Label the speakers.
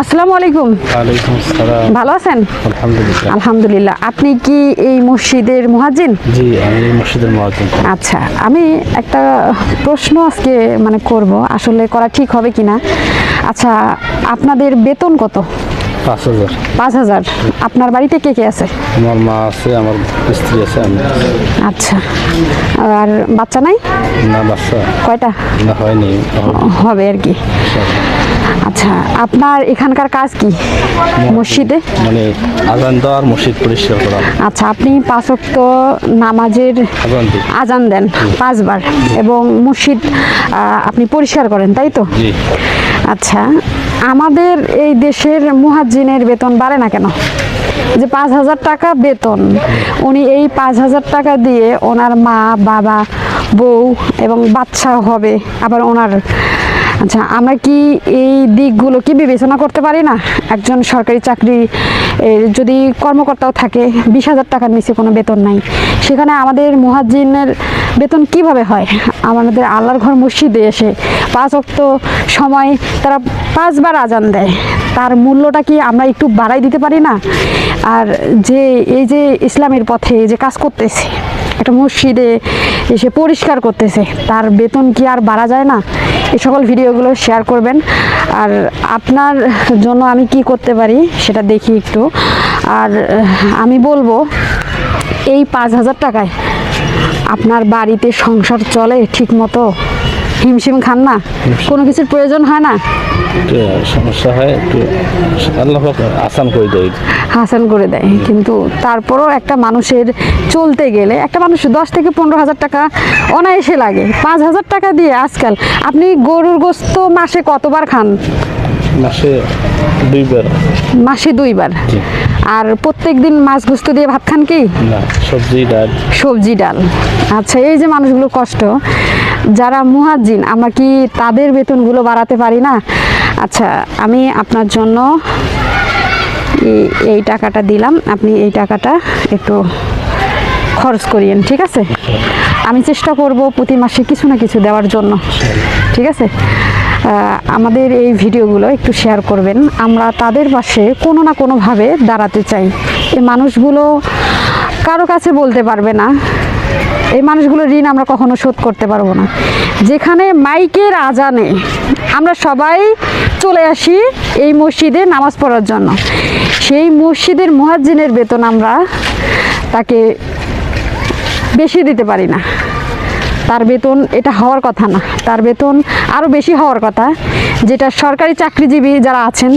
Speaker 1: আসসালামু আলাইকুম।
Speaker 2: ওয়ালাইকুম আসসালাম।
Speaker 1: ভালো আছেন?
Speaker 2: আলহামদুলিল্লাহ।
Speaker 1: আলহামদুলিল্লাহ। আপনি কি এই মসজিদের মুয়াজ্জিন?
Speaker 2: জি, আমি এই মসজিদের মুয়াজ্জিন।
Speaker 1: আচ্ছা, আমি একটা প্রশ্ন আজকে করব, আসলে করা ঠিক হবে কিনা। আচ্ছা, আপনাদের বেতন কত?
Speaker 2: 5,000।
Speaker 1: 5,000। আপনার বাড়িতে কে কে আছে?
Speaker 2: আমার মা আছে, আমার স্ত্রী আছে, আমি আছি।
Speaker 1: আচ্ছা, আর বাচ্চা নাই?
Speaker 2: না, বাচ্চা
Speaker 1: কয়টা?
Speaker 2: না, হয়নি,
Speaker 1: হবে আর কি। আচ্ছা, আপনার এখানকার কাজ কি মসজিদে?
Speaker 2: মানে আজান দেওয়া আর মসজিদ পরিষ্কার করা।
Speaker 1: আচ্ছা, আপনি 5 ওয়াক্ত নামাজের
Speaker 2: আজান দিই।
Speaker 1: আজান দেন 5 বার এবং মসজিদ আপনি পরিষ্কার করেন, তাই তো?
Speaker 2: জি।
Speaker 1: আচ্ছা, আমাদের এই দেশের মুয়াজ্জিনের বেতন বাড়ে না কেন? যে 5,000 টাকা বেতন, উনি এই 5,000 টাকা দিয়ে ওনার মা, বাবা, বউ এবং বাচ্চা হবে আবার ওনার। আচ্ছা, আমরা কি এই দিকগুলো কি বিবেচনা করতে পারি না? একজন সরকারি চাকরি যদি কর্মকর্তাও থাকে, 20,000 টাকার নিচে কোনো বেতন নাই, সেখানে আমাদের মুয়াজ্জিনের বেতন কিভাবে হয়? আমাদের আল্লাহর ঘর মসজিদে এসে 5 ওয়াক্ত সময় তারা 5 বার আজান দেয়, তার মূল্যটা কি আমরা একটু বাড়াই দিতে পারি না? আর যে এই যে ইসলামের পথে যে কাজ করতেছে, একটা মসজিদে এসে পরিষ্কার করতেছে, তার বেতন কি আর বাড়া যায় না? এই সকল ভিডিওগুলো শেয়ার করবেন। আর আপনার জন্য আমি কি করতে পারি সেটা দেখি একটু। আর আমি বলবো, এই 5,000 টাকায় আপনার বাড়িতে সংসার চলে ঠিক মতো? হিমশিম খান না? কোনো কিছুর প্রয়োজন হয় না?
Speaker 2: একটু সমস্যা হয়, একটু আল্লাহ পাক আসান করে দেয়।
Speaker 1: হাসান করে দেয়, কিন্তু তারপরও একটা মানুষের চলতে গেলে একটা মানুষ 10 থেকে 15,000 টাকা অনায়াসে লাগে। 5,000 টাকা দিয়ে আজকাল আপনি গরুর গোস্ত মাসে কতবার খান?
Speaker 2: মাসে 2 বার।
Speaker 1: মাসে 2 বার।
Speaker 2: জি।
Speaker 1: আর প্রত্যেক দিন মাছ গোস্ত দিয়ে ভাত খান কি?
Speaker 2: না, সবজি ডাল।
Speaker 1: সবজি ডাল। আচ্ছা, এই যে মানুষগুলো কষ্ট, যারা মুয়াজ্জিন, আমরা কি তাদের বেতনগুলো বাড়াতে পারি না? আচ্ছা, আমি আপনার জন্য এই টাকাটা দিলাম, আপনি এই টাকাটা একটু খরচ করিয়েন, ঠিক আছে? আমি চেষ্টা করব প্রতি মাসে কিছু না কিছু দেওয়ার জন্য, ঠিক আছে? আমাদের এই ভিডিওগুলো একটু শেয়ার করবেন। আমরা তাদের পাশে কোনো না কোনোভাবে দাঁড়াতে চাই। এই মানুষগুলো কারো কাছে বলতে পারবে না, এই মানুষগুলোর ঋণ আমরা কখনো শোধ করতে পারবো না। যেখানে মাইকের আজানে আমরা সবাই চলে আসি এই মসজিদে নামাজ পড়ার জন্য, সেই মসজিদের মুয়াজ্জিনের বেতন আমরা তাকে বেশি দিতে পারি না। তার বেতন এটা হওয়ার কথা না, তার বেতন আরও বেশি হওয়ার কথা, যেটা সরকারি চাকরিজীবী যারা আছেন